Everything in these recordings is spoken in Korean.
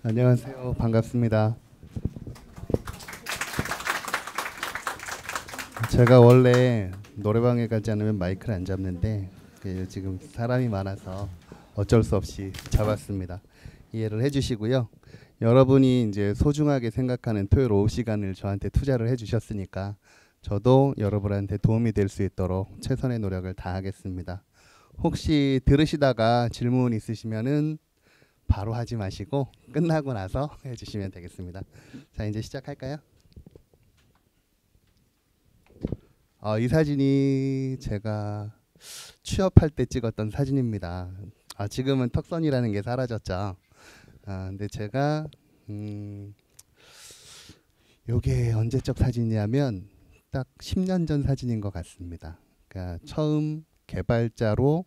안녕하세요. 반갑습니다. 제가 원래 노래방에 가지 않으면 마이크를 안 잡는데 지금 사람이 많아서 어쩔 수 없이 잡았습니다. 이해를 해주시고요. 여러분이 이제 소중하게 생각하는 토요일 오후 시간을 저한테 투자를 해주셨으니까 저도 여러분한테 도움이 될 수 있도록 최선의 노력을 다하겠습니다. 혹시 들으시다가 질문 있으시면은 바로 하지 마시고 끝나고 나서 해주시면 되겠습니다. 자, 이제 시작할까요? 이 사진이 제가 취업할 때 찍었던 사진입니다. 지금은 턱선이라는 게 사라졌죠. 근데 제가 요게 언제적 사진이냐면 딱 10년 전 사진인 것 같습니다. 그러니까 처음 개발자로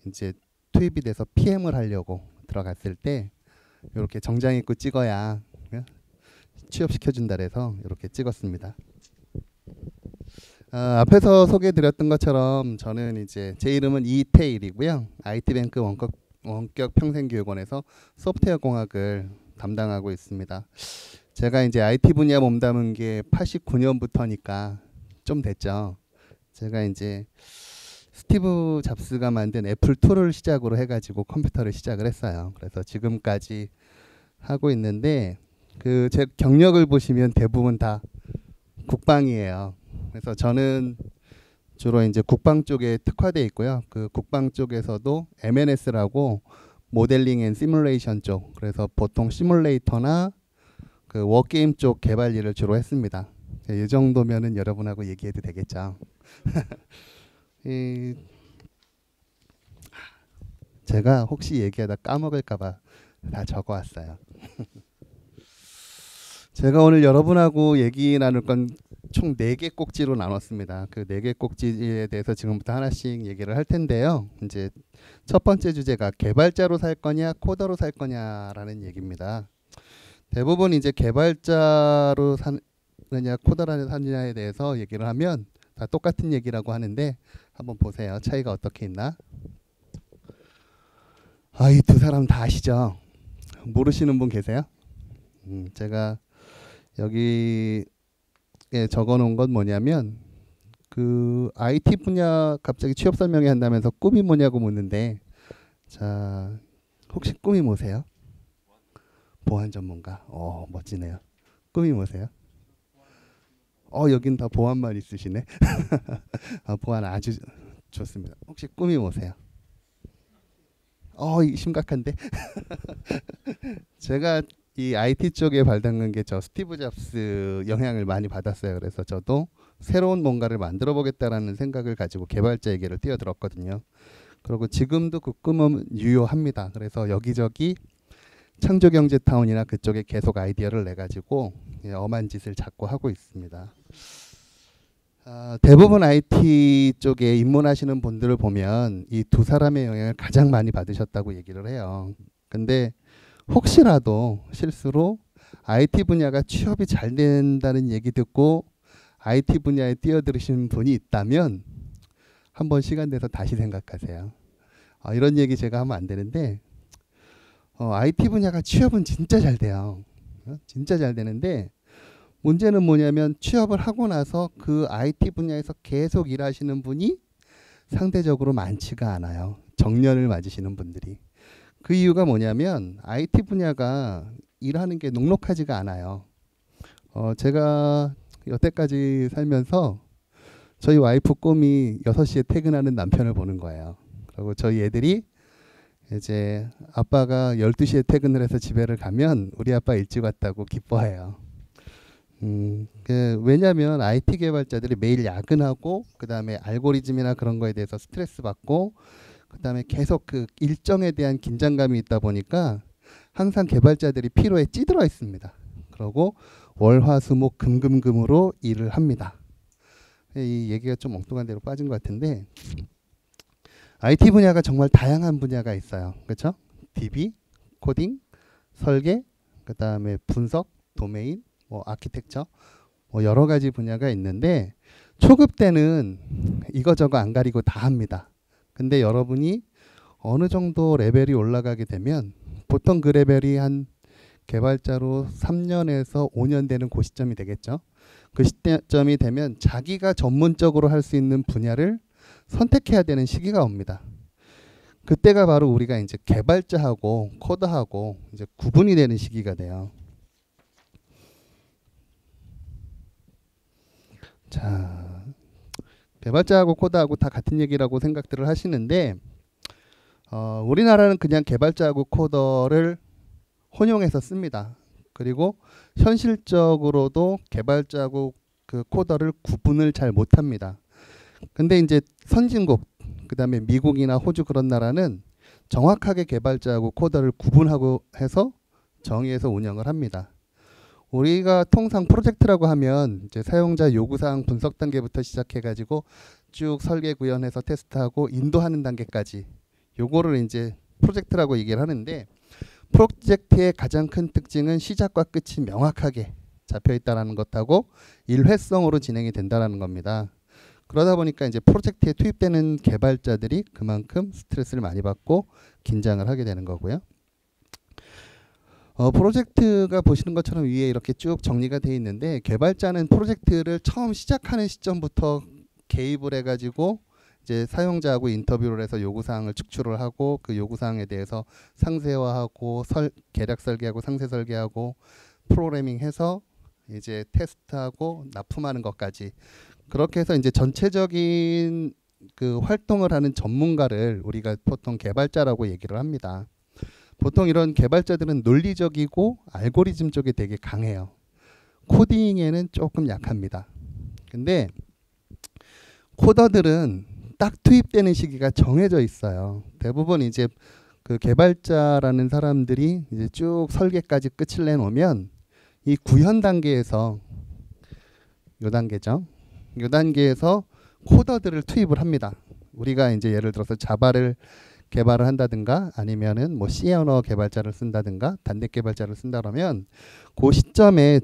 이제 투입이 돼서 PM을 하려고 들어갔을 때 이렇게 정장 입고 찍어야 취업시켜준다 해서 이렇게 찍었습니다. 앞에서 소개해드렸던 것처럼 저는 이제 제 이름은 이태일이고요. IT뱅크 원격 평생교육원에서 소프트웨어 공학을 담당하고 있습니다. 제가 이제 IT 분야 몸담은 게 89년부터니까 좀 됐죠. 제가 이제 스티브 잡스가 만든 애플2를 시작으로 해가지고 컴퓨터를 시작을 했어요. 그래서 지금까지 하고 있는데 제 경력을 보시면 대부분 다 국방이에요. 그래서 저는 주로 이제 국방 쪽에 특화돼 있고요. 그 국방 쪽에서도 MNS라고 모델링 앤 시뮬레이션 쪽, 그래서 보통 시뮬레이터나 그 워게임 쪽 개발 일을 주로 했습니다. 이 정도면은 여러분하고 얘기해도 되겠죠. 제가 혹시 얘기하다 까먹을까봐 다 적어왔어요. 제가 오늘 여러분하고 얘기 나눌 건 총 4개 꼭지로 나눴습니다. 그 4개 꼭지에 대해서 지금부터 하나씩 얘기를 할 텐데요. 이제 첫 번째 주제가 개발자로 살 거냐 코더로 살 거냐라는 얘기입니다. 대부분 이제 개발자로 사느냐 코더로 사느냐에 대해서 얘기를 하면 다 똑같은 얘기라고 하는데 한번 보세요. 차이가 어떻게 있나? 이 두 사람 다 아시죠? 모르시는 분 계세요? 제가 여기 적어 놓은 건 뭐냐면 그 IT 분야 갑자기 취업 설명회 한다면서 꿈이 뭐냐고 묻는데, 자, 혹시 꿈이 뭐세요? 보안 전문가. 멋지네요. 꿈이 뭐세요? 여긴 다 보안만 있으시네. 보안 아주 좋습니다. 혹시 꿈이 뭐세요? 심각한데. 제가 이 IT 쪽에 발담근 게 저 스티브 잡스 영향을 많이 받았어요. 그래서 저도 새로운 뭔가를 만들어 보겠다라는 생각을 가지고 개발자에게를 뛰어들었거든요. 그리고 지금도 그 꿈은 유효합니다. 그래서 여기저기 창조경제타운이나 그쪽에 계속 아이디어를 내 가지고 엄한 짓을 자꾸 하고 있습니다. 대부분 IT 쪽에 입문하시는 분들을 보면 이 두 사람의 영향을 가장 많이 받으셨다고 얘기를 해요. 근데 혹시라도 실수로 IT 분야가 취업이 잘 된다는 얘기 듣고 IT 분야에 뛰어들으신 분이 있다면 한번 시간 내서 다시 생각하세요. 이런 얘기 제가 하면 안 되는데 IT 분야가 취업은 진짜 잘 돼요. 진짜 잘 되는데 문제는 뭐냐면 취업을 하고 나서 그 IT 분야에서 계속 일하시는 분이 상대적으로 많지가 않아요. 정년을 맞으시는 분들이. 그 이유가 뭐냐면 IT 분야가 일하는 게 녹록하지가 않아요. 제가 여태까지 살면서 저희 와이프 꿈이 6시에 퇴근하는 남편을 보는 거예요. 그리고 저희 애들이 이제 아빠가 12시에 퇴근을 해서 집에를 가면 우리 아빠 일찍 왔다고 기뻐해요. 왜냐하면 IT 개발자들이 매일 야근하고 그 다음에 알고리즘이나 그런 거에 대해서 스트레스 받고 그 다음에 계속 그 일정에 대한 긴장감이 있다 보니까 항상 개발자들이 피로에 찌들어 있습니다. 그리고 월화수목 금금금으로 일을 합니다. 이 얘기가 좀 엉뚱한 데로 빠진 것 같은데 IT 분야가 정말 다양한 분야가 있어요. 그렇죠? DB, 코딩, 설계, 그 다음에 분석, 도메인, 아키텍처 여러 가지 분야가 있는데 초급 때는 이거저거 안 가리고 다 합니다. 근데 여러분이 어느 정도 레벨이 올라가게 되면 보통 그 레벨이 한 개발자로 3년에서 5년 되는 그 시점이 되겠죠. 그 시점이 되면 자기가 전문적으로 할 수 있는 분야를 선택해야 되는 시기가 옵니다. 그때가 바로 우리가 이제 개발자하고 코더하고 이제 구분이 되는 시기가 돼요. 자, 개발자하고 코더하고 다 같은 얘기라고 생각들을 하시는데 우리나라는 그냥 개발자하고 코더를 혼용해서 씁니다. 그리고 현실적으로도 개발자하고 그 코더를 구분을 잘 못합니다. 근데 이제 선진국, 그 다음에 미국이나 호주 그런 나라는 정확하게 개발자하고 코더를 구분하고 해서 정의해서 운영을 합니다. 우리가 통상 프로젝트라고 하면 이제 사용자 요구사항 분석 단계부터 시작해가지고 쭉 설계 구현해서 테스트하고 인도하는 단계까지 요거를 이제 프로젝트라고 얘기를 하는데, 프로젝트의 가장 큰 특징은 시작과 끝이 명확하게 잡혀 있다는 것하고 일회성으로 진행이 된다는 겁니다. 그러다 보니까 이제 프로젝트에 투입되는 개발자들이 그만큼 스트레스를 많이 받고 긴장을 하게 되는 거고요. 프로젝트가 보시는 것처럼 위에 이렇게 쭉 정리가 되어 있는데, 개발자는 프로젝트를 처음 시작하는 시점부터 개입을 해가지고 이제 사용자하고 인터뷰를 해서 요구사항을 축출을 하고 그 요구사항에 대해서 상세화하고 계략 설계하고 상세 설계하고 프로그래밍해서 이제 테스트하고 납품하는 것까지, 그렇게 해서 이제 전체적인 그 활동을 하는 전문가를 우리가 보통 개발자라고 얘기를 합니다. 보통 이런 개발자들은 논리적이고 알고리즘 쪽에 되게 강해요. 코딩에는 조금 약합니다. 근데 코더들은 딱 투입되는 시기가 정해져 있어요. 대부분 이제 그 개발자라는 사람들이 이제 쭉 설계까지 끝을 내놓으면 이 구현 단계에서 요 단계죠. 요 단계에서 코더들을 투입을 합니다. 우리가 이제 예를 들어서 자바를 개발을 한다든가 아니면은 뭐 C 언어 개발자를 쓴다든가 단넷 개발자를 쓴다 그러면 그 시점에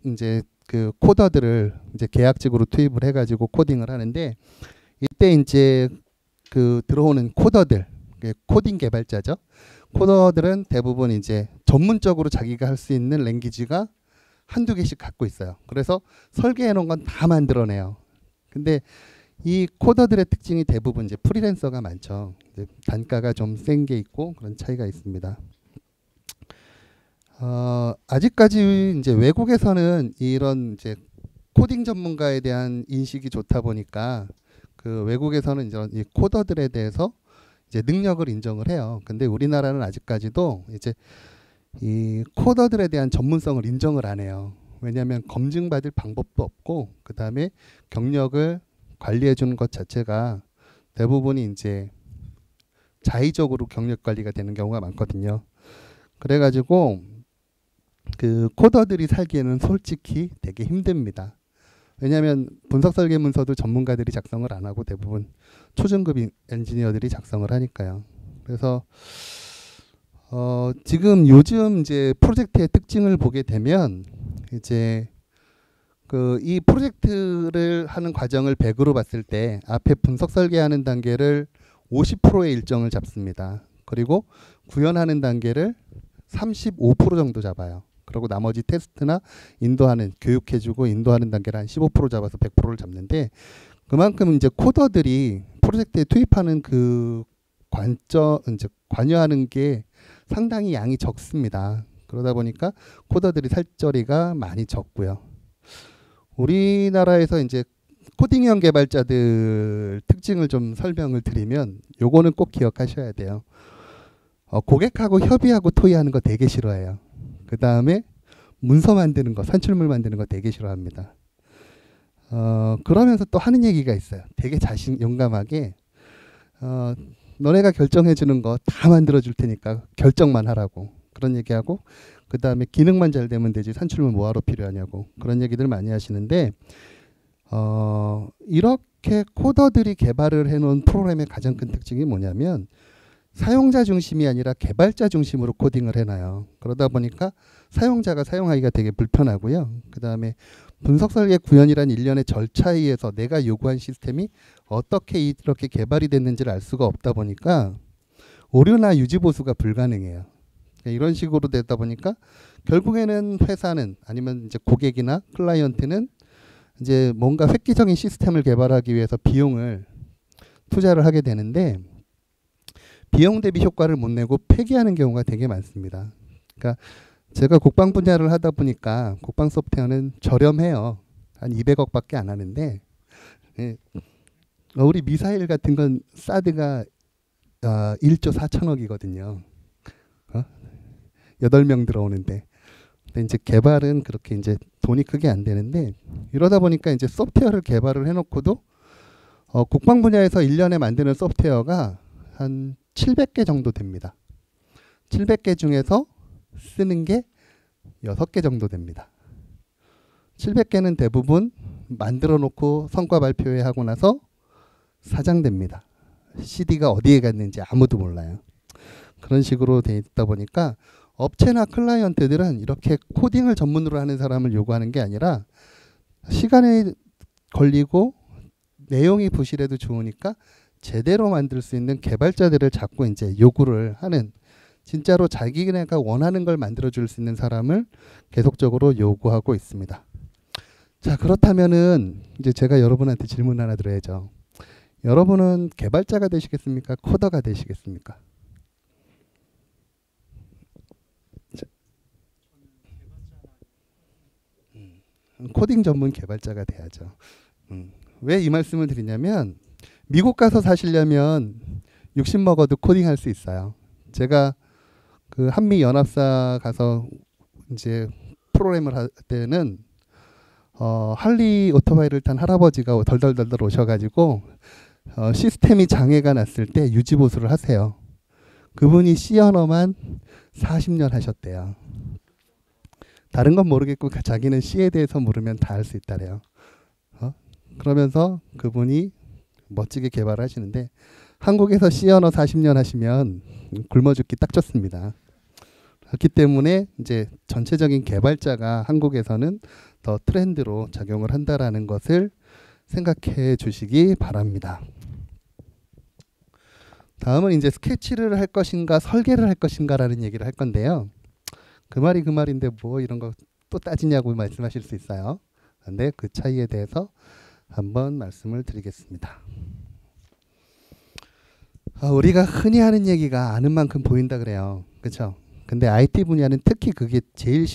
이제 그 코더들을 이제 계약직으로 투입을 해가지고 코딩을 하는데, 이때 이제 그 들어오는 코더들, 코딩 개발자죠. 코더들은 대부분 이제 전문적으로 자기가 할 수 있는 랭귀지가 한두 개씩 갖고 있어요. 그래서 설계해 놓은 건 다 만들어내요. 근데 이 코더들의 특징이 대부분 이제 프리랜서가 많죠. 이제 단가가 좀 센 게 있고 그런 차이가 있습니다. 아직까지 이제 외국에서는 이런 이제 코딩 전문가에 대한 인식이 좋다 보니까 그 외국에서는 이제 이 코더들에 대해서 이제 능력을 인정을 해요. 근데 우리나라는 아직까지도 이제 이 코더들에 대한 전문성을 인정을 안 해요. 왜냐하면 검증받을 방법도 없고, 그 다음에 경력을 관리해 주는 것 자체가 대부분이 이제 자의적으로 경력 관리가 되는 경우가 많거든요. 그래가지고 그 코더들이 살기에는 솔직히 되게 힘듭니다. 왜냐하면 분석 설계 문서도 전문가들이 작성을 안 하고 대부분 초중급 엔지니어들이 작성을 하니까요. 그래서 지금 요즘 이제 프로젝트의 특징을 보게 되면 이제 그 이 프로젝트를 하는 과정을 100으로 봤을 때 앞에 분석 설계하는 단계를 50%의 일정을 잡습니다. 그리고 구현하는 단계를 35% 정도 잡아요. 그리고 나머지 테스트나 인도하는, 교육해주고 인도하는 단계를 한 15% 잡아서 100%를 잡는데, 그만큼 이제 코더들이 프로젝트에 투입하는 그 이제 관여하는 게 상당히 양이 적습니다. 그러다 보니까 코더들이 살처리가 많이 적고요. 우리나라에서 이제 코딩형 개발자들 특징을 좀 설명을 드리면, 요거는 꼭 기억하셔야 돼요. 고객하고 협의하고 토의하는 거 되게 싫어해요. 그 다음에 문서 만드는 거, 산출물 만드는 거 되게 싫어합니다. 그러면서 또 하는 얘기가 있어요. 되게 용감하게 너네가 결정해 주는 거 다 만들어 줄 테니까 결정만 하라고, 그런 얘기하고, 그 다음에 기능만 잘 되면 되지 산출물 뭐하러 필요하냐고, 그런 얘기들 많이 하시는데, 이렇게 코더들이 개발을 해놓은 프로그램의 가장 큰 특징이 뭐냐면 사용자 중심이 아니라 개발자 중심으로 코딩을 해놔요. 그러다 보니까 사용자가 사용하기가 되게 불편하고요. 그 다음에 분석 설계 구현이란 일련의 절차에 의해서 내가 요구한 시스템이 어떻게 이렇게 개발이 됐는지를 알 수가 없다 보니까 오류나 유지 보수가 불가능해요. 이런 식으로 되다 보니까 결국에는 회사는 아니면 이제 고객이나 클라이언트는 이제 뭔가 획기적인 시스템을 개발하기 위해서 비용을 투자를 하게 되는데 비용 대비 효과를 못 내고 폐기하는 경우가 되게 많습니다. 그러니까 제가 국방 분야를 하다 보니까 국방 소프트웨어는 저렴해요. 한 200억밖에 안 하는데 예. 우리 미사일 같은 건 사드가 1조 4천억이거든요. 8명 들어오는데. 근데 이제 개발은 그렇게 이제 돈이 크게 안 되는데 이러다 보니까 이제 소프트웨어를 개발을 해놓고도 국방 분야에서 1년에 만드는 소프트웨어가 한 700개 정도 됩니다. 700개 중에서 쓰는 게 6개 정도 됩니다. 700개는 대부분 만들어 놓고 성과 발표회 하고 나서 사장됩니다. CD가 어디에 갔는지 아무도 몰라요. 그런 식으로 돼 있다 보니까 업체나 클라이언트들은 이렇게 코딩을 전문으로 하는 사람을 요구하는 게 아니라 시간이 걸리고 내용이 부실해도 좋으니까 제대로 만들 수 있는 개발자들을 자꾸 이제 요구를 하는 진짜로 자기네가 원하는 걸 만들어 줄 수 있는 사람을 계속적으로 요구하고 있습니다. 자, 그렇다면은 이제 제가 여러분한테 질문 하나 드려야죠. 여러분은 개발자가 되시겠습니까? 코더가 되시겠습니까? 코딩 전문 개발자가 돼야죠. 왜 이 말씀을 드리냐면 미국 가서 사시려면 60 먹어도 코딩할 수 있어요. 제가 그 한미 연합사 가서 이제 프로그램을 할 때는 할리 오토바이를 탄 할아버지가 덜덜덜덜 오셔가지고 시스템이 장애가 났을 때 유지보수를 하세요. 그분이 C 언어만 40년 하셨대요. 다른 건 모르겠고 자기는 C에 대해서 모르면 다 할 수 있다래요. 그러면서 그분이 멋지게 개발하시는데 한국에서 C 언어 40년 하시면 굶어 죽기 딱 좋습니다. 그렇기 때문에 이제 전체적인 개발자가 한국에서는 더 트렌드로 작용을 한다라는 것을 생각해 주시기 바랍니다. 다음은 이제 스케치를 할 것인가 설계를 할 것인가라는 얘기를 할 건데요. 그 말이 그 말인데 뭐 이런 거 또 따지냐고 말씀하실 수 있어요. 그런데 그 차이에 대해서 한번 말씀을 드리겠습니다. 우리가 흔히 하는 얘기가 아는 만큼 보인다 그래요. 그렇죠? 근데 IT 분야는 특히 그게 제일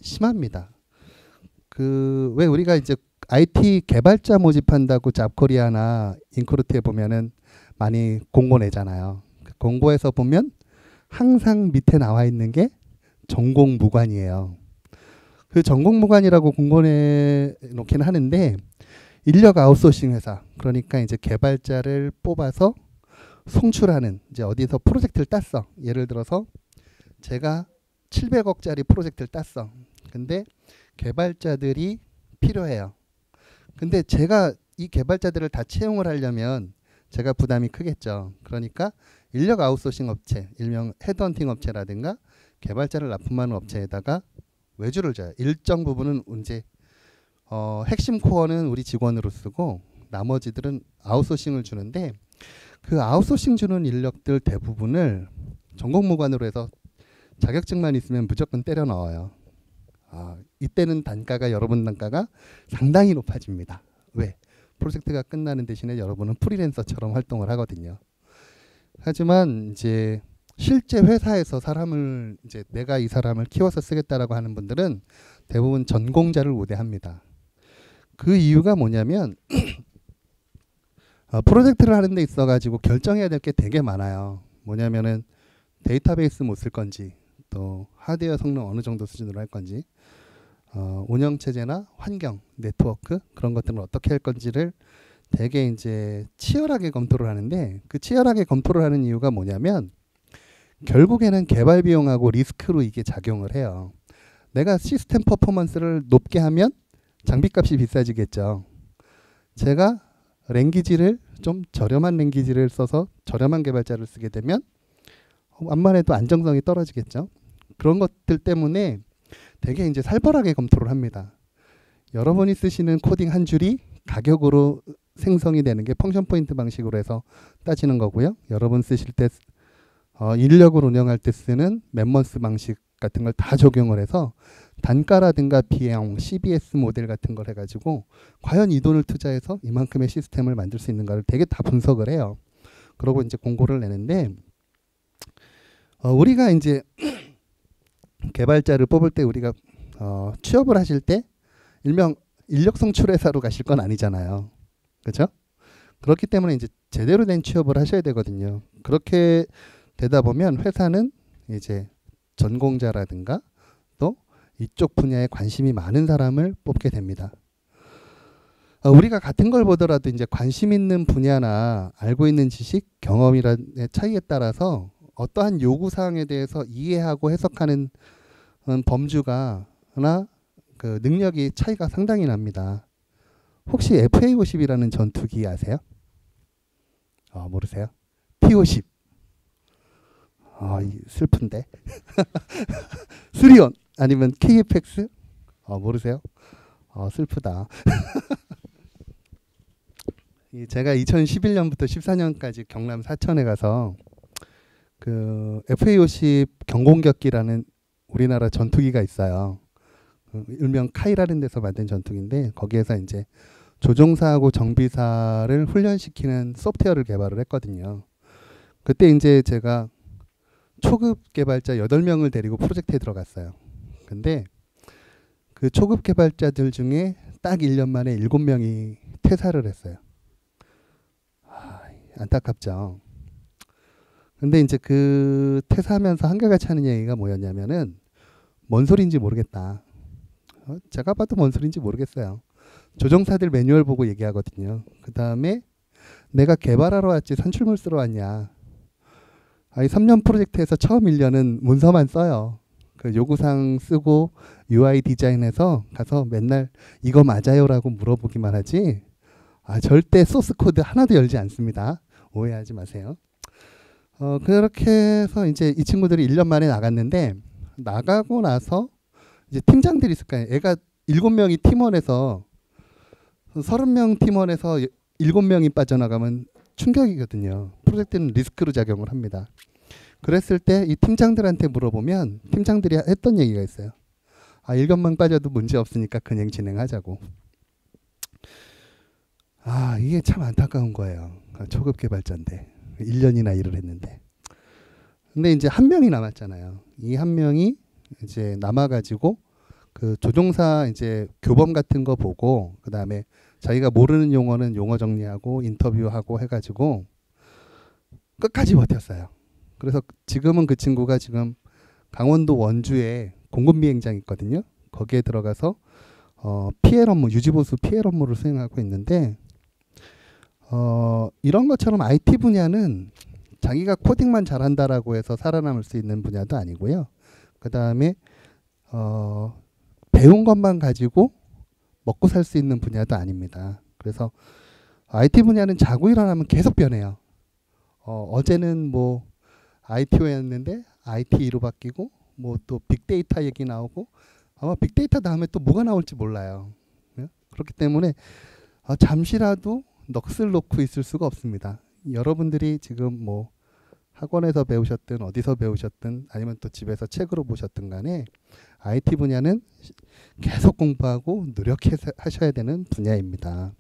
심합니다. 왜 우리가 이제 IT 개발자 모집한다고 잡코리아나 인크루트에 보면은 많이 공고 내잖아요. 그 공고에서 보면 항상 밑에 나와 있는 게 전공무관이에요. 그 전공무관이라고 공고내 놓긴 하는데 인력 아웃소싱 회사, 그러니까 이제 개발자를 뽑아서 송출하는, 이제 어디서 프로젝트를 땄어. 예를 들어서 제가 700억짜리 프로젝트를 땄어. 근데 개발자들이 필요해요. 근데 제가 이 개발자들을 다 채용을 하려면 제가 부담이 크겠죠. 그러니까 인력 아웃소싱 업체, 일명 헤드헌팅 업체라든가 개발자를 납품하는 업체에다가 외주를 줘요. 일정 부분은 이제 핵심 코어는 우리 직원으로 쓰고 나머지들은 아웃소싱을 주는데 그 아웃소싱 주는 인력들 대부분을 전공무관으로 해서 자격증만 있으면 무조건 때려 넣어요. 이때는 단가가 여러분 단가가 상당히 높아집니다. 왜? 프로젝트가 끝나는 대신에 여러분은 프리랜서처럼 활동을 하거든요. 하지만 이제 실제 회사에서 사람을 이제 내가 이 사람을 키워서 쓰겠다라고 하는 분들은 대부분 전공자를 우대합니다. 그 이유가 뭐냐면 프로젝트를 하는 데 있어 가지고 결정해야 될 게 되게 많아요. 뭐냐면은 데이터베이스 뭐 쓸 건지, 또 하드웨어 성능 어느 정도 수준으로 할 건지, 운영체제나 환경, 네트워크 그런 것들을 어떻게 할 건지를 되게 이제 치열하게 검토를 하는데, 그 치열하게 검토를 하는 이유가 뭐냐면 결국에는 개발 비용하고 리스크로 이게 작용을 해요. 내가 시스템 퍼포먼스를 높게 하면 장비값이 비싸지겠죠. 제가 랭귀지를 좀 저렴한 랭귀지를 써서 저렴한 개발자를 쓰게 되면 암만 해도 안정성이 떨어지겠죠. 그런 것들 때문에 되게 이제 살벌하게 검토를 합니다. 여러분이 쓰시는 코딩 한 줄이 가격으로 생성이 되는 게 펑션 포인트 방식으로 해서 따지는 거고요. 여러분 쓰실 때 인력을 운영할 때 쓰는 맨먼스 방식 같은 걸 다 적용을 해서 단가라든가 비용, CBS 모델 같은 걸 해가지고 과연 이 돈을 투자해서 이만큼의 시스템을 만들 수 있는가를 되게 다 분석을 해요. 그러고 이제 공고를 내는데 우리가 이제 개발자를 뽑을 때 우리가 취업을 하실 때 일명 인력 성출회사로 가실 건 아니잖아요. 그렇죠? 그렇기 때문에 이제 제대로 된 취업을 하셔야 되거든요. 그렇게 되다 보면 회사는 이제 전공자라든가 또 이쪽 분야에 관심이 많은 사람을 뽑게 됩니다. 우리가 같은 걸 보더라도 이제 관심 있는 분야나 알고 있는 지식, 경험이라는 차이에 따라서 어떠한 요구사항에 대해서 이해하고 해석하는 범주가 하나 그 능력이 차이가 상당히 납니다. 혹시 FA50이라는 전투기 아세요? 모르세요? P50. 슬픈데. 수리온 아니면 KFX? 모르세요? 슬프다. 제가 2011년부터 14년까지 경남 사천에 가서 그 FA50 경공격기라는 우리나라 전투기가 있어요. 일명 카이라는 데서 만든 전투기인데 거기에서 이제 조종사하고 정비사를 훈련시키는 소프트웨어를 개발을 했거든요. 그때 이제 제가 초급 개발자 8명을 데리고 프로젝트에 들어갔어요. 근데 그 초급 개발자들 중에 딱 1년 만에 7명이 퇴사를 했어요. 안타깝죠. 근데 이제 그 퇴사하면서 한결같이 하는 얘기가 뭐였냐면은 뭔 소리인지 모르겠다. 제가 봐도 뭔 소리인지 모르겠어요. 조종사들 매뉴얼 보고 얘기하거든요. 그 다음에 내가 개발하러 왔지 산출물 쓰러 왔냐. 3년 프로젝트에서 처음 1년은 문서만 써요. 그 요구사항 쓰고 UI 디자인해서 가서 맨날 이거 맞아요라고 물어보기만 하지 절대 소스 코드 하나도 열지 않습니다. 오해하지 마세요. 그렇게 해서 이제 이 친구들이 1년 만에 나갔는데 나가고 나서 이제 팀장들이 있을 거예요. 애가 7명이 팀원에서 30명 팀원에서 7명이 빠져나가면 충격이거든요. 프로젝트는 리스크로 작용을 합니다. 그랬을 때 이 팀장들한테 물어보면 팀장들이 했던 얘기가 있어요. 7명 빠져도 문제 없으니까 그냥 진행하자고. 이게 참 안타까운 거예요. 초급 개발자인데 1년이나 일을 했는데. 근데 이제 한 명이 남았잖아요. 이 한 명이 이제 남아가지고 그 조종사 이제 교범 같은 거 보고 그 다음에 자기가 모르는 용어는 용어 정리하고 인터뷰하고 해가지고 끝까지 버텼어요. 그래서 지금은 그 친구가 지금 강원도 원주에 공군 비행장 있거든요. 거기에 들어가서 PL 업무, 유지보수 PL 업무를 수행하고 있는데 이런 것처럼 IT 분야는 자기가 코딩만 잘한다라고 해서 살아남을 수 있는 분야도 아니고요. 그 다음에 배운 것만 가지고 먹고 살 수 있는 분야도 아닙니다. 그래서 IT 분야는 자고 일어나면 계속 변해요. 어제는 뭐 ITO였는데 IT로 바뀌고 뭐 또 빅데이터 얘기 나오고 아마 빅데이터 다음에 또 뭐가 나올지 몰라요. 그렇기 때문에 잠시라도 넋을 놓고 있을 수가 없습니다. 여러분들이 지금 뭐 학원에서 배우셨든 어디서 배우셨든 아니면 또 집에서 책으로 보셨든 간에 IT 분야는 계속 공부하고 노력해서 하셔야 되는 분야입니다.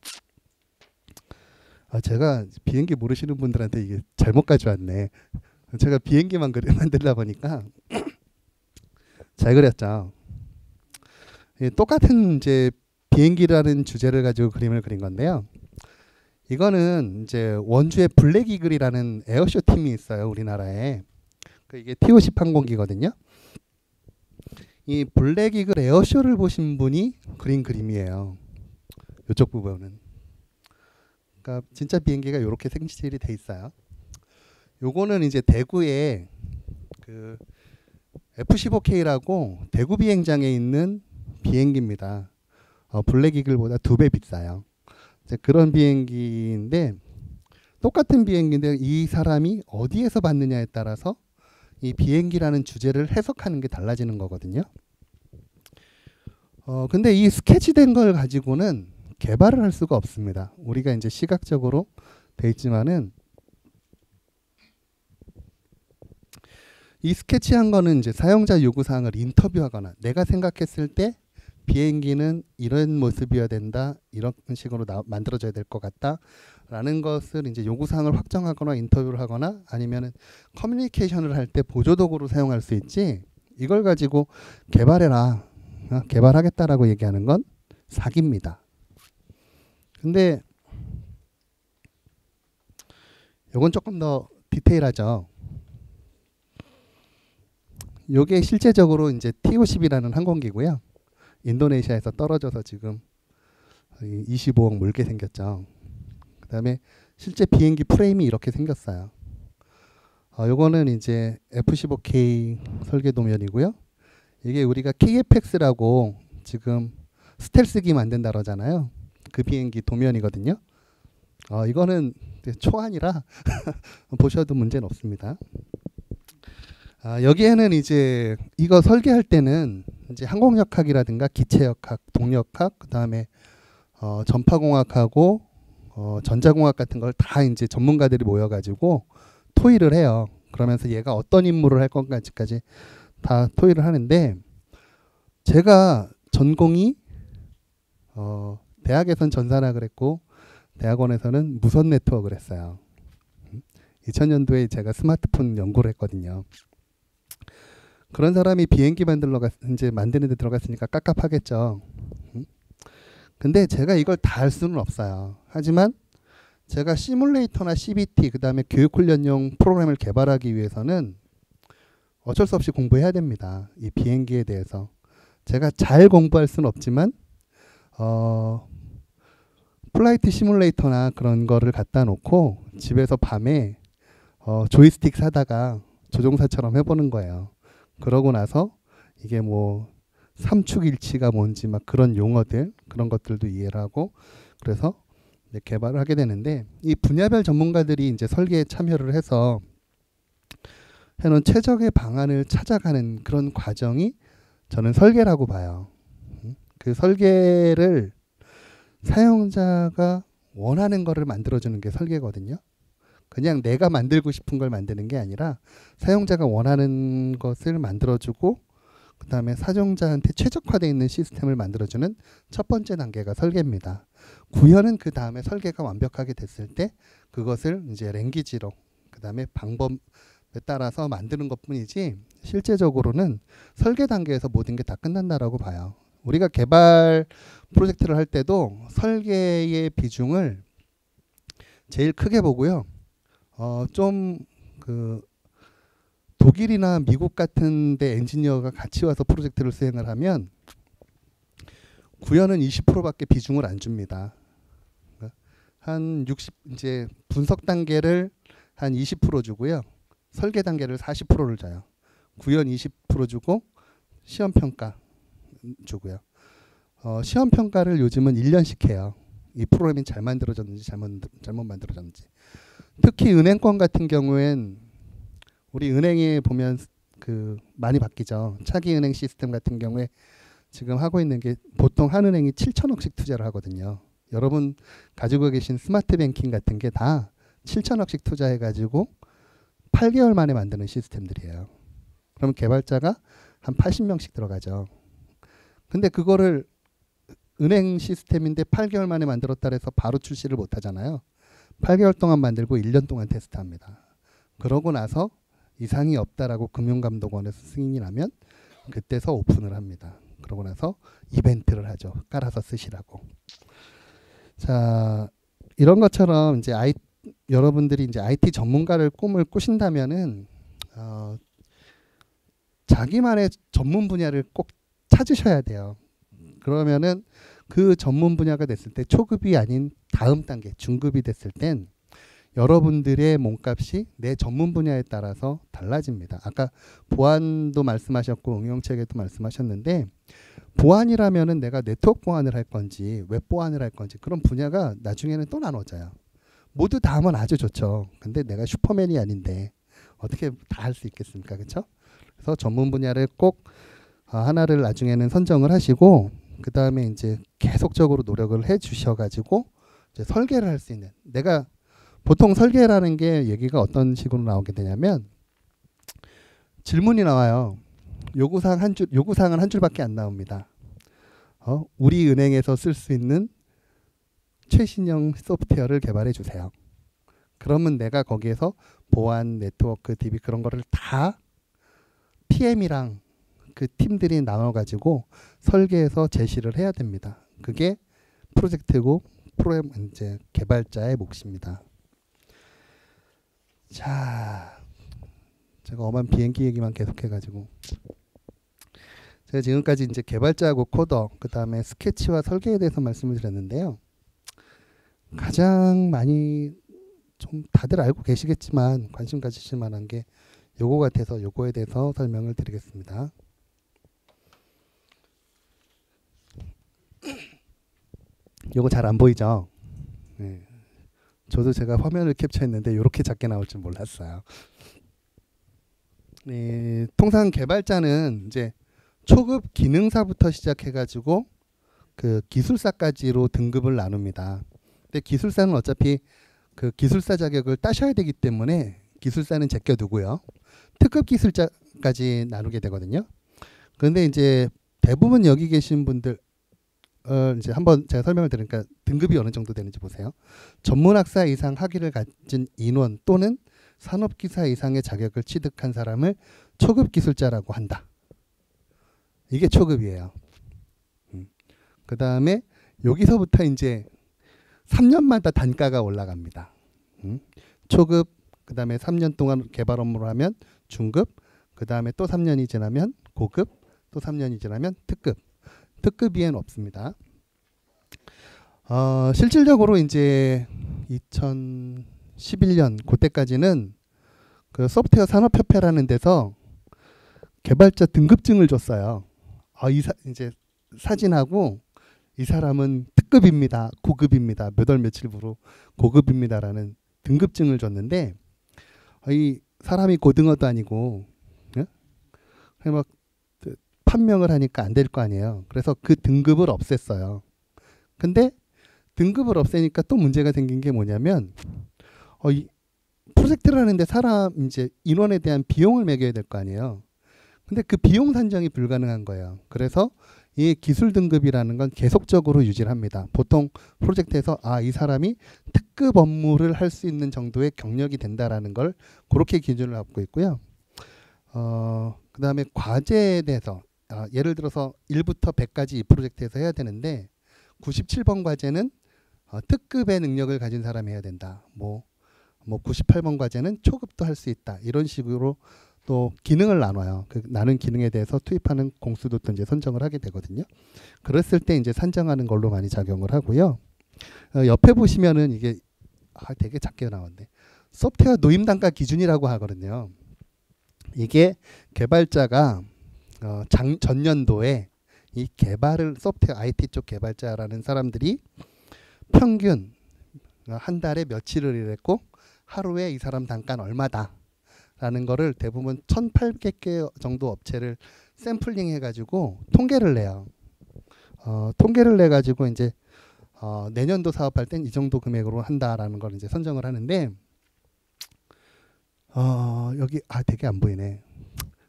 제가 비행기 모르시는 분들한테 이게 잘못 가져왔네. 제가 비행기만 만들다 보니까 잘 그렸죠. 똑같은 이제 비행기라는 주제를 가지고 그림을 그린 건데요. 이거는 이제 원주의 블랙 이글이라는 에어쇼 팀이 있어요. 우리나라에. 이게 T-50 항공기거든요. 이 블랙 이글 에어쇼를 보신 분이 그린 그림이에요. 이쪽 부분은. 그러니까 진짜 비행기가 이렇게 생실이 돼 있어요. 요거는 이제 대구에 그 F-15K라고 대구 비행장에 있는 비행기입니다. 블랙 이글보다 2배 비싸요. 그런 비행기인데 똑같은 비행기인데 이 사람이 어디에서 봤느냐에 따라서 이 비행기라는 주제를 해석하는 게 달라지는 거거든요. 근데 이 스케치된 걸 가지고는 개발을 할 수가 없습니다. 우리가 이제 시각적으로 돼 있지만은 이 스케치한 거는 이제 사용자 요구사항을 인터뷰하거나 내가 생각했을 때 비행기는 이런 모습이어야 된다, 이런 식으로 만들어져야 될 것 같다 라는 것을 이제 요구사항을 확정하거나 인터뷰를 하거나 아니면은 커뮤니케이션을 할 때 보조도구로 사용할 수 있지, 이걸 가지고 개발해라, 개발하겠다라고 얘기하는 건 사기입니다. 근데 요건 조금 더 디테일하죠. 요게 실제적으로 이제 TO-10이라는 항공기고요. 인도네시아에서 떨어져서 지금 25억 물게 생겼죠. 그 다음에 실제 비행기 프레임이 이렇게 생겼어요. 요거는 이제 F-15K 설계 도면이고요. 이게 우리가 KFX라고 지금 스텔스기 만든다 그러잖아요. 그 비행기 도면이거든요. 이거는 초안이라 보셔도 문제는 없습니다. 여기에는 이제 이거 설계할 때는 이제 항공역학이라든가 기체역학, 동력학, 그 다음에 전파공학하고 전자공학 같은 걸 다 이제 전문가들이 모여가지고 토의를 해요. 그러면서 얘가 어떤 임무를 할 건가까지 다 토의를 하는데, 제가 전공이 대학에선 전산학을 했고 대학원에서는 무선 네트워크를 했어요. 2000년도에 제가 스마트폰 연구를 했거든요. 그런 사람이 비행기 만드는 데 들어갔으니까 깝깝하겠죠. 근데 제가 이걸 다 할 수는 없어요. 하지만 제가 시뮬레이터나 CBT, 그 다음에 교육훈련용 프로그램을 개발하기 위해서는 어쩔 수 없이 공부해야 됩니다. 이 비행기에 대해서. 제가 잘 공부할 수는 없지만 플라이트 시뮬레이터나 그런 거를 갖다 놓고 집에서 밤에 조이스틱 사다가 조종사처럼 해보는 거예요. 그러고 나서 이게 뭐 삼축일치가 뭔지 막 그런 용어들, 그런 것들도 이해를 하고, 그래서 이제 개발을 하게 되는데, 이 분야별 전문가들이 이제 설계에 참여를 해서 해놓은 최적의 방안을 찾아가는 그런 과정이 저는 설계라고 봐요. 그 설계를 사용자가 원하는 거를 만들어주는 게 설계거든요. 그냥 내가 만들고 싶은 걸 만드는 게 아니라 사용자가 원하는 것을 만들어주고, 그 다음에 사용자한테 최적화되어 있는 시스템을 만들어주는 첫 번째 단계가 설계입니다. 구현은 그 다음에 설계가 완벽하게 됐을 때 그것을 이제 랭귀지로, 그 다음에 방법에 따라서 만드는 것뿐이지, 실제적으로는 설계 단계에서 모든 게 다 끝난다라고 봐요. 우리가 개발 프로젝트를 할 때도 설계의 비중을 제일 크게 보고요. 독일이나 미국 같은 데 엔지니어가 같이 와서 프로젝트를 수행을 하면 구현은 20%밖에 비중을 안 줍니다. 한 60, 이제 분석 단계를 한 20% 주고요. 설계 단계를 40%를 줘요. 구현 20% 주고 시험 평가 주고요. 시험 평가를 요즘은 1년씩 해요. 이 프로그램이 잘 만들어졌는지 잘못 만들어졌는지. 특히 은행권 같은 경우엔 우리 은행에 보면 많이 바뀌죠. 차기 은행 시스템 같은 경우에 지금 하고 있는 게 보통 한 은행이 7천억씩 투자를 하거든요. 여러분 가지고 계신 스마트 뱅킹 같은 게 다 7천억씩 투자해가지고 8개월 만에 만드는 시스템들이에요. 그럼 개발자가 한 80명씩 들어가죠. 근데 그거를 은행 시스템인데 8개월 만에 만들었다 해서 바로 출시를 못 하잖아요. 8개월 동안 만들고 1년 동안 테스트합니다. 그러고 나서 이상이 없다라고 금융감독원에서 승인이 나면 그때서 오픈을 합니다. 그러고 나서 이벤트를 하죠. 깔아서 쓰시라고. 자, 이런 것처럼 이제 여러분들이 이제 IT 전문가를 꿈을 꾸신다면은 자기만의 전문 분야를 꼭 찾으셔야 돼요. 그러면은 그 전문 분야가 됐을 때 초급이 아닌 다음 단계 중급이 됐을 땐 여러분들의 몸값이 내 전문 분야에 따라서 달라집니다. 아까 보안도 말씀하셨고 응용체계도 말씀하셨는데, 보안이라면은 내가 네트워크 보안을 할 건지 웹 보안을 할 건지 그런 분야가 나중에는 또 나눠져요. 모두 다 하면 아주 좋죠. 근데 내가 슈퍼맨이 아닌데 어떻게 다 할 수 있겠습니까? 그렇죠? 그래서 전문 분야를 꼭 하나를 나중에는 선정을 하시고, 그 다음에 이제 계속적으로 노력을 해 주셔가지고 이제 설계를 할 수 있는, 내가 보통 설계라는 게 얘기가 어떤 식으로 나오게 되냐면 질문이 나와요. 요구사항은 한 줄밖에 안 나옵니다. 우리 은행에서 쓸 수 있는 최신형 소프트웨어를 개발해 주세요. 그러면 내가 거기에서 보안, 네트워크, DB 그런 거를 다 PM이랑 그 팀들이 나눠가지고 설계해서 제시를 해야 됩니다. 그게 프로젝트고 프로그램 이제 개발자의 몫입니다. 자, 제가 엄한 비행기 얘기만 계속해가지고 제가 지금까지 이제 개발자하고 코더, 그 다음에 스케치와 설계에 대해서 말씀을 드렸는데요. 가장 많이 좀 다들 알고 계시겠지만 관심 가지실 만한 게 요거 같아서 요거에 대해서 설명을 드리겠습니다. 요거 잘 안 보이죠? 네. 저도 제가 화면을 캡처했는데 이렇게 작게 나올 줄 몰랐어요. 네, 통상 개발자는 이제 초급 기능사부터 시작해가지고 그 기술사까지로 등급을 나눕니다. 근데 기술사는 어차피 그 기술사 자격을 따셔야 되기 때문에 기술사는 제껴두고요. 특급 기술자까지 나누게 되거든요. 그런데 이제 대부분 여기 계신 분들 이제 한번 제가 설명을 드리니까 등급이 어느 정도 되는지 보세요. 전문학사 이상 학위를 가진 인원 또는 산업기사 이상의 자격을 취득한 사람을 초급 기술자라고 한다. 이게 초급이에요. 그 다음에 여기서부터 이제 3년마다 단가가 올라갑니다. 초급, 그 다음에 3년 동안 개발 업무를 하면 중급, 그 다음에 또 3년이 지나면 고급, 또 3년이 지나면 특급. 특급 이엔 없습니다. 실질적으로 이제 2011년 그때까지는 그 소프트웨어 산업협회라는 데서 개발자 등급증을 줬어요. 이제 사진하고 이 사람은 특급입니다, 고급입니다, 몇 월 며칠부로 고급입니다라는 등급증을 줬는데 이 사람이 고등어도 아니고 막 판명을 하니까 안 될 거 아니에요. 그래서 그 등급을 없앴어요. 근데 등급을 없애니까 또 문제가 생긴 게 뭐냐면 이 프로젝트를 하는데 사람 이제 인원에 대한 비용을 매겨야 될 거 아니에요. 근데 그 비용 산정이 불가능한 거예요. 그래서 이 기술 등급이라는 건 계속적으로 유지를 합니다. 보통 프로젝트에서 이 사람이 특급 업무를 할 수 있는 정도의 경력이 된다라는 걸 그렇게 기준을 갖고 있고요. 그 다음에 과제에 대해서 예를 들어서 1부터 100까지 이 프로젝트에서 해야 되는데 97번 과제는 특급의 능력을 가진 사람이 해야 된다. 뭐 98번 과제는 초급도 할 수 있다. 이런 식으로 또 기능을 나눠요. 그 나눈 기능에 대해서 투입하는 공수도 또 이제 선정을 하게 되거든요. 그랬을 때 이제 산정하는 걸로 많이 작용을 하고요. 옆에 보시면은 이게 되게 작게 나왔네. 소프트웨어 노임 단가 기준이라고 하거든요. 이게 개발자가 전년도에 이 개발을 소프트웨어 IT 쪽 개발자라는 사람들이 평균 한 달에 며칠을 일했고 하루에 이 사람 단가는 얼마다 라는 거를 대부분 1,800개 정도 업체를 샘플링 해가지고 통계를 내요. 통계를 내가지고 이제 내년도 사업할 땐 이 정도 금액으로 한다라는 걸 이제 선정을 하는데 여기 되게 안 보이네.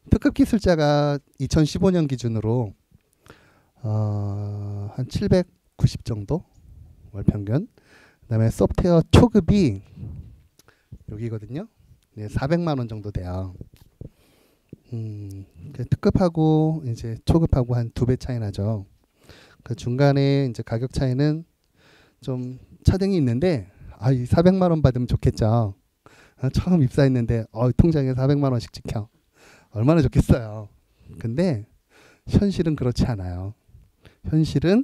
특급 기술자가 2015년 기준으로 한 790 정도 월 평균. 그다음에 소프트웨어 초급이 여기거든요. 네, 400만 원 정도 돼요. 특급하고 이제 초급하고 한 2배 차이 나죠. 그 중간에 이제 가격 차이는 좀 차등이 있는데 이 400만 원 받으면 좋겠죠. 처음 입사했는데 통장에 400만 원씩 찍혀. 얼마나 좋겠어요. 근데 현실은 그렇지 않아요. 현실은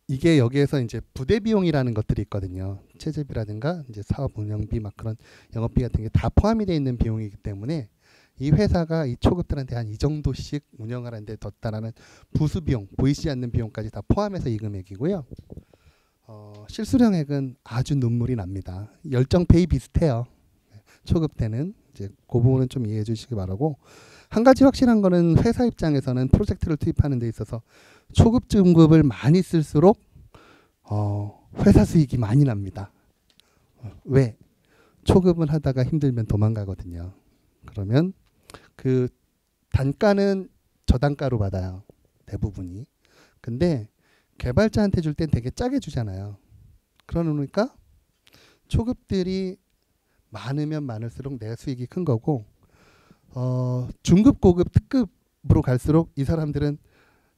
이게 여기에서 이제 부대 비용이라는 것들이 있거든요. 체제비라든가 이제 사업 운영비 막 그런 영업비 같은 게 다 포함이 되어 있는 비용이기 때문에 이 회사가 이 초급들한테 한 이 정도씩 운영을 하는데 뒀다라는 부수 비용, 보이지 않는 비용까지 다 포함해서 이 금액이고요. 실수령액은 아주 눈물이 납니다. 열정페이 비슷해요. 초급 때는 이제 그 부분은 좀 이해해 주시기 바라고, 한 가지 확실한 거는 회사 입장에서는 프로젝트를 투입하는 데 있어서 초급 등급을 많이 쓸수록 회사 수익이 많이 납니다. 왜? 초급은 하다가 힘들면 도망가거든요. 그러면 그 단가는 저단가로 받아요. 대부분이. 근데 개발자한테 줄 땐 되게 짜게 주잖아요. 그러니까 초급들이 많으면 많을수록 내 수익이 큰 거고, 중급, 고급, 특급으로 갈수록 이 사람들은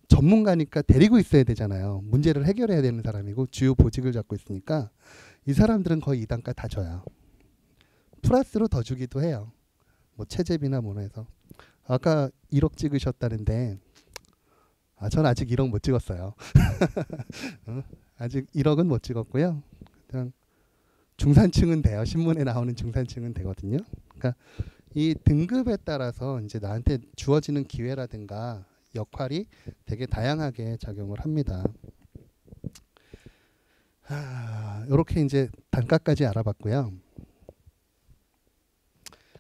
전문가니까 데리고 있어야 되잖아요. 문제를 해결해야 되는 사람이고 주요 보직을 잡고 있으니까 이 사람들은 거의 2단가 다 줘요. 플러스로 더 주기도 해요. 뭐 체재비나 뭐나 해서. 아까 1억 찍으셨다는데 전 아직 1억 못 찍었어요. 아직 1억은 못 찍었고요. 그냥 중산층은 돼요. 신문에 나오는 중산층은 되거든요. 그러니까 이 등급에 따라서 이제 나한테 주어지는 기회라든가 역할이 되게 다양하게 작용을 합니다. 이렇게 이제 단가까지 알아봤고요.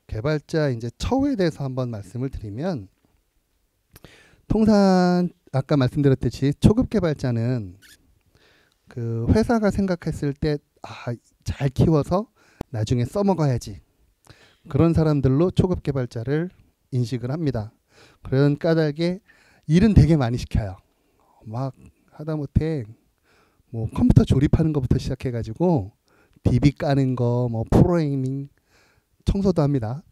개발자 이제 처우에 대해서 한번 말씀을 드리면, 통상 아까 말씀드렸듯이 초급 개발자는 그 회사가 생각했을 때 잘 키워서 나중에 써먹어야지, 그런 사람들로 초급 개발자를 인식을 합니다. 그런 까닭에 일은 되게 많이 시켜요. 막 하다못해 뭐 컴퓨터 조립하는 것부터 시작해가지고 DB 까는 거, 뭐 프로그래밍, 청소도 합니다.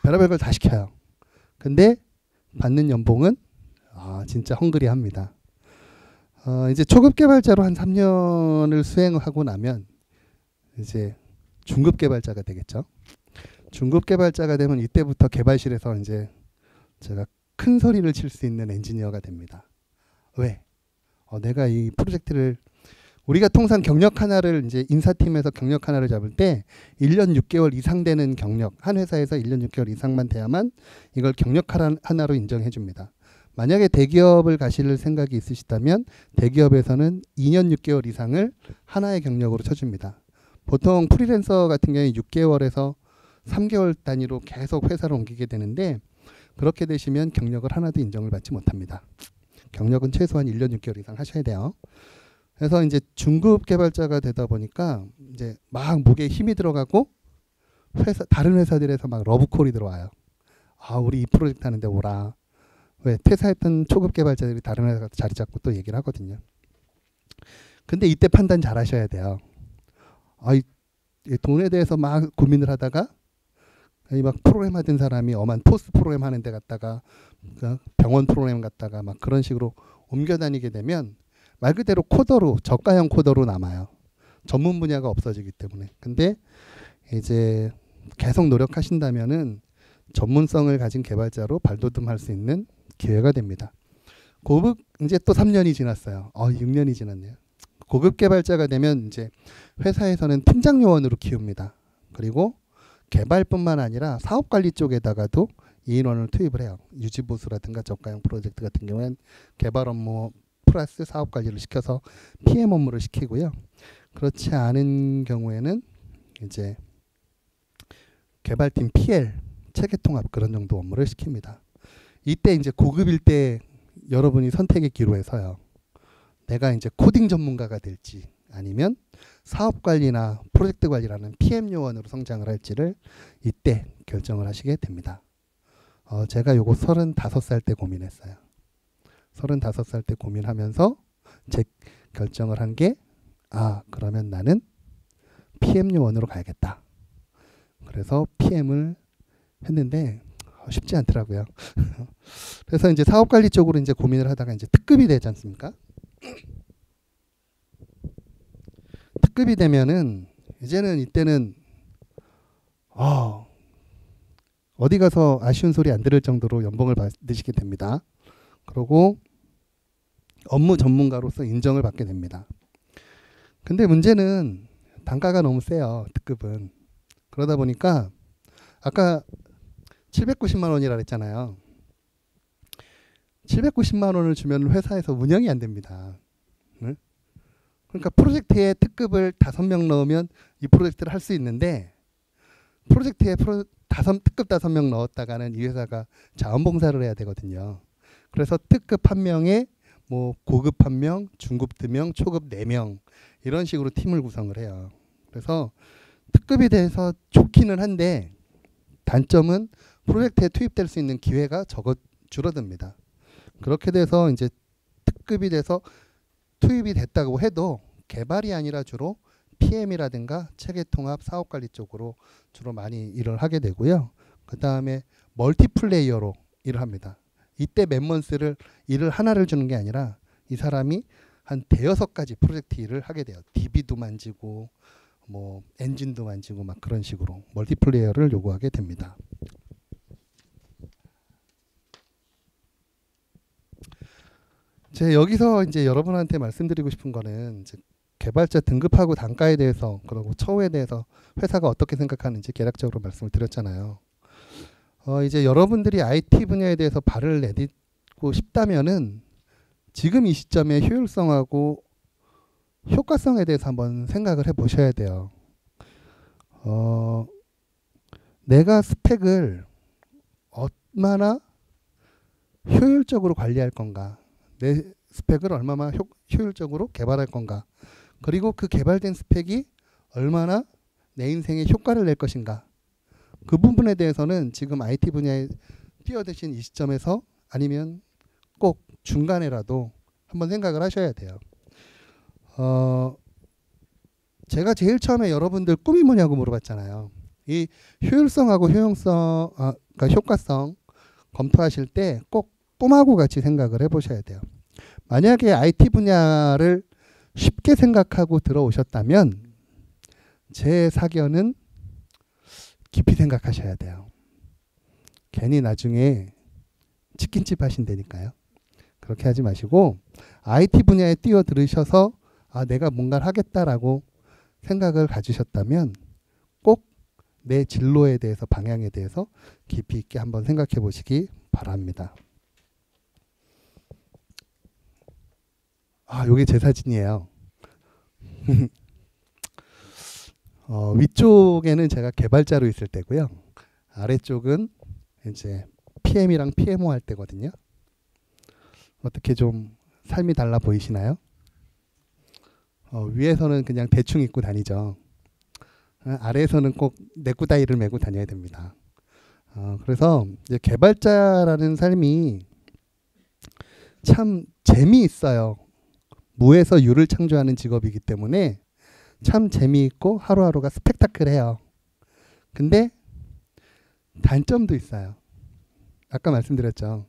별의별 걸 다 시켜요. 근데 받는 연봉은 진짜 헝그리합니다. 이제 초급 개발자로 한 3년을 수행하고 나면 이제 중급 개발자가 되겠죠. 중급 개발자가 되면 이때부터 개발실에서 이제 제가 큰 소리를 칠 수 있는 엔지니어가 됩니다. 왜? 내가 이 프로젝트를, 우리가 통상 경력 하나를 이제 인사팀에서 경력 하나를 잡을 때 1년 6개월 이상 되는 경력, 한 회사에서 1년 6개월 이상만 돼야만 이걸 경력 하나로 인정해 줍니다. 만약에 대기업을 가실 생각이 있으시다면 대기업에서는 2년 6개월 이상을 하나의 경력으로 쳐줍니다. 보통 프리랜서 같은 경우에 6개월에서 3개월 단위로 계속 회사를 옮기게 되는데, 그렇게 되시면 경력을 하나도 인정을 받지 못합니다. 경력은 최소한 1년 6개월 이상 하셔야 돼요. 그래서 이제 중급 개발자가 되다 보니까 이제 막 목에 힘이 들어가고 다른 회사들에서 막 러브콜이 들어와요. 우리 이 프로젝트 하는데 오라. 왜? 퇴사했던 초급 개발자들이 다른 회사 가서 자리 잡고 또 얘기를 하거든요. 근데 이때 판단 잘 하셔야 돼요. 이 돈에 대해서 막 고민을 하다가 막 프로그램 하던 사람이 엄한 토스 프로그램 하는 데 갔다가 병원 프로그램 갔다가 막 그런 식으로 옮겨 다니게 되면 말 그대로 코더로, 저가형 코더로 남아요. 전문 분야가 없어지기 때문에. 근데 이제 계속 노력하신다면은 전문성을 가진 개발자로 발돋움할 수 있는 기회가 됩니다. 고급 이제 또 3년이 지났어요. 6년이 지났네요. 고급 개발자가 되면 이제 회사에서는 팀장 요원으로 키웁니다. 그리고 개발뿐만 아니라 사업 관리 쪽에다가도 인원을 투입을 해요. 유지보수라든가 저가형 프로젝트 같은 경우에는 개발 업무 플러스 사업 관리를 시켜서 PM 업무를 시키고요. 그렇지 않은 경우에는 이제 개발팀 PL, 체계 통합 그런 정도 업무를 시킵니다. 이때 이제 고급일 때 여러분이 선택의 기로에 서요. 내가 이제 코딩 전문가가 될지 아니면 사업 관리나 프로젝트 관리라는 PM 요원으로 성장을 할지를 이때 결정을 하시게 됩니다. 제가 요거 35살 때 고민했어요. 35살 때 고민하면서 제 결정을 한 게 그러면 나는 PM 요원으로 가야겠다. 그래서 PM을 했는데 쉽지 않더라고요. 그래서 이제 사업 관리 쪽으로 이제 고민을 하다가 이제 특급이 되지 않습니까? 특급이 되면은 이때는 어디 가서 아쉬운 소리 안 들을 정도로 연봉을 받으시게 됩니다. 그리고 업무 전문가로서 인정을 받게 됩니다. 근데 문제는 단가가 너무 세요. 특급은. 그러다 보니까 아까 790만 원이라 그랬잖아요. 790만 원을 주면 회사에서 운영이 안 됩니다. 응? 그러니까 프로젝트에 특급을 5명 넣으면 이 프로젝트를 할 수 있는데, 프로젝트에 특급 5명 넣었다가는 이 회사가 자원봉사를 해야 되거든요. 그래서 특급 1명에 뭐 고급 1명, 중급 2명, 초급 4명 이런 식으로 팀을 구성을 해요. 그래서 특급이 돼서 좋기는 한데 단점은 프로젝트에 투입될 수 있는 기회가 줄어듭니다. 그렇게 돼서 이제 특급이 돼서 투입이 됐다고 해도 개발이 아니라 주로 PM이라든가 체계통합, 사업관리 쪽으로 주로 많이 일을 하게 되고요. 그 다음에 멀티플레이어로 일을 합니다. 이때 맨먼스를 일을 하나를 주는 게 아니라 이 사람이 한 대여섯 가지 프로젝트 일을 하게 돼요. DB도 만지고 뭐 엔진도 만지고 막 그런 식으로 멀티플레이어를 요구하게 됩니다. 제가 여기서 이제 여러분한테 말씀드리고 싶은 거는 이제 개발자 등급하고 단가에 대해서 그리고 처우에 대해서 회사가 어떻게 생각하는지 개략적으로 말씀을 드렸잖아요. 이제 여러분들이 IT 분야에 대해서 발을 내딛고 싶다면은 지금 이 시점에 효율성하고 효과성에 대해서 한번 생각을 해 보셔야 돼요. 내가 스펙을 얼마나 효율적으로 관리할 건가, 내 스펙을 얼마나 효율적으로 개발할 건가, 그리고 그 개발된 스펙이 얼마나 내 인생에 효과를 낼 것인가, 그 부분에 대해서는 지금 IT 분야에 뛰어드신 이 시점에서 아니면 꼭 중간에라도 한번 생각을 하셔야 돼요. 제가 제일 처음에 여러분들 꿈이 뭐냐고 물어봤잖아요. 이 효율성하고 그러니까 효과성 검토하실 때 꼭 꿈하고 같이 생각을 해보셔야 돼요. 만약에 IT 분야를 쉽게 생각하고 들어오셨다면 제 사견은 깊이 생각하셔야 돼요. 괜히 나중에 치킨집 하신다니까요. 그렇게 하지 마시고 IT 분야에 뛰어들으셔서 내가 뭔가를 하겠다라고 생각을 가지셨다면 꼭 내 진로에 대해서 방향에 대해서 깊이 있게 한번 생각해 보시기 바랍니다. 요게 제 사진이에요. 위쪽에는 제가 개발자로 있을 때고요. 아래쪽은 이제 PM이랑 PMO 할 때거든요. 어떻게 좀 삶이 달라 보이시나요? 위에서는 그냥 대충 입고 다니죠. 아래에서는 꼭 네꾸다이를 메고 다녀야 됩니다. 그래서 이제 개발자라는 삶이 참 재미있어요. 무에서 유를 창조하는 직업이기 때문에 참 재미있고 하루하루가 스펙타클해요. 근데 단점도 있어요. 아까 말씀드렸죠.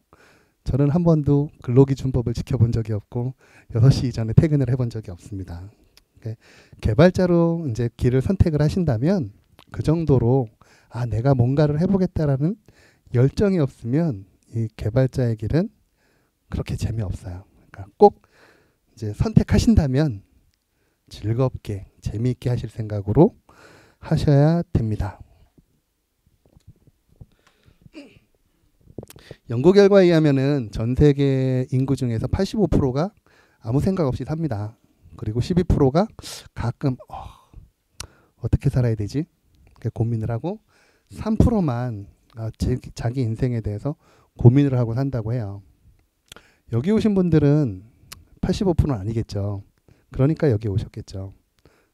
저는 한 번도 근로기준법을 지켜본 적이 없고 6시 이전에 퇴근을 해본 적이 없습니다. 개발자로 이제 길을 선택을 하신다면 그 정도로 내가 뭔가를 해보겠다라는 열정이 없으면 이 개발자의 길은 그렇게 재미없어요. 그러니까 꼭 이제 선택하신다면 즐겁게 재미있게 하실 생각으로 하셔야 됩니다. 연구 결과에 의하면은 전 세계 인구 중에서 85%가 아무 생각 없이 삽니다. 그리고 12%가 가끔 어떻게 살아야 되지? 고민을 하고 3%만 자기 인생에 대해서 고민을 하고 산다고 해요. 여기 오신 분들은 85%는 아니겠죠. 그러니까 여기 오셨겠죠.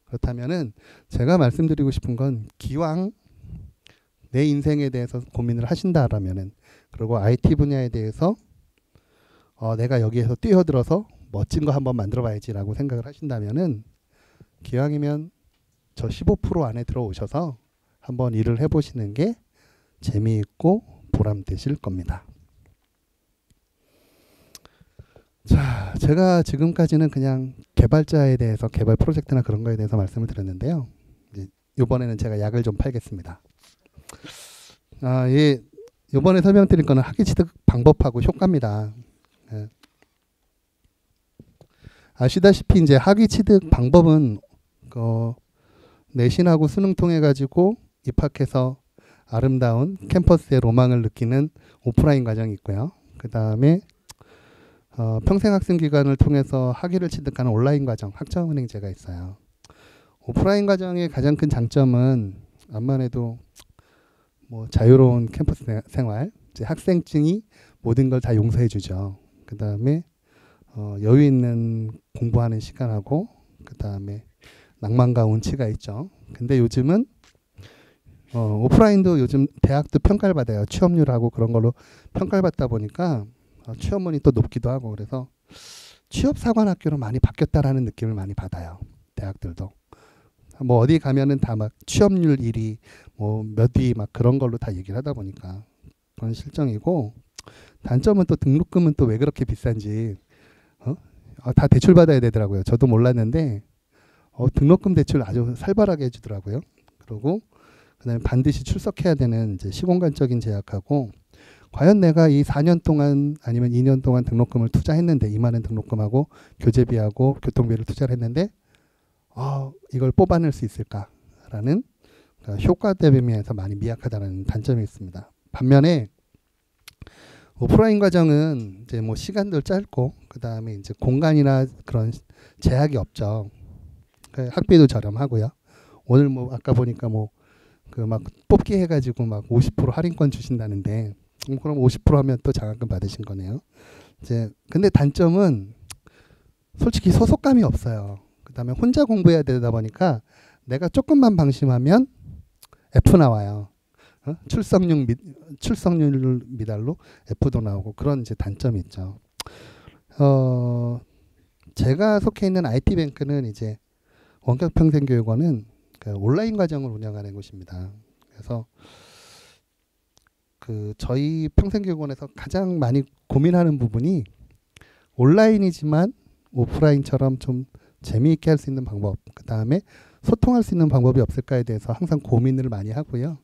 그렇다면은 제가 말씀드리고 싶은 건 기왕 내 인생에 대해서 고민을 하신다라면은 그리고 IT 분야에 대해서 내가 여기에서 뛰어들어서 멋진 거 한번 만들어 봐야지라고 생각을 하신다면은 기왕이면 저 15% 안에 들어오셔서 한번 일을 해보시는 게 재미있고 보람되실 겁니다. 자, 제가 지금까지는 그냥 개발자에 대해서 개발 프로젝트나 그런 거에 대해서 말씀을 드렸는데요. 이번에는 제가 약을 좀 팔겠습니다. 이번에 설명드릴 거는 학위 취득 방법하고 효과입니다. 아시다시피 이제 학위 취득 방법은 내신하고 수능 통해 가지고 입학해서 아름다운 캠퍼스의 로망을 느끼는 오프라인 과정이 있고요. 그 다음에 평생학생 기간을 통해서 학위를 취득하는 온라인 과정, 학점은행제가 있어요. 오프라인 과정의 가장 큰 장점은 암만 해도 자유로운 캠퍼스 생활, 이제 학생증이 모든 걸 다 용서해 주죠. 그 다음에 여유 있는 공부하는 시간하고 그 다음에 낭만과 운치가 있죠. 근데 요즘은 오프라인도 요즘 대학도 평가를 받아요. 취업률하고 그런 걸로 평가를 받다 보니까 취업문이 또 높기도 하고 그래서 취업사관학교로 많이 바뀌었다라는 느낌을 많이 받아요. 대학들도. 뭐 어디 가면은 다 막 취업률 1위, 뭐 몇 위 막 그런 걸로 다 얘기를 하다 보니까 그런 실정이고 단점은 또 등록금은 또 왜 그렇게 비싼지 다 대출 받아야 되더라고요. 저도 몰랐는데 등록금 대출 아주 살벌하게 해주더라고요. 그리고 그다음에 반드시 출석해야 되는 이제 시공간적인 제약하고 과연 내가 이 4년 동안 아니면 2년 동안 등록금을 투자했는데 2만 원 등록금하고 교재비하고 교통비를 투자를 했는데 이걸 뽑아낼 수 있을까라는 그러니까 효과 대비면에서 많이 미약하다는 단점이 있습니다. 반면에 오프라인 과정은 이제 뭐 시간도 짧고 그 다음에 이제 공간이나 그런 제약이 없죠. 학비도 저렴하고요. 오늘 뭐 아까 보니까 뭐 그 막 뽑기 해가지고 막 50% 할인권 주신다는데 그럼 50% 하면 또 장학금 받으신 거네요. 이제 근데 단점은 솔직히 소속감이 없어요. 그다음에 혼자 공부해야 되다 보니까 내가 조금만 방심하면 F 나와요. 출석률 미달로 F도 나오고 그런 이제 단점이 있죠. 제가 속해 있는 IT뱅크는 이제 원격평생교육원은 그 온라인 과정을 운영하는 곳입니다. 그래서 그 저희 평생교육원에서 가장 많이 고민하는 부분이 온라인이지만 오프라인처럼 좀 재미있게 할 수 있는 방법, 그 다음에 소통할 수 있는 방법이 없을까에 대해서 항상 고민을 많이 하고요.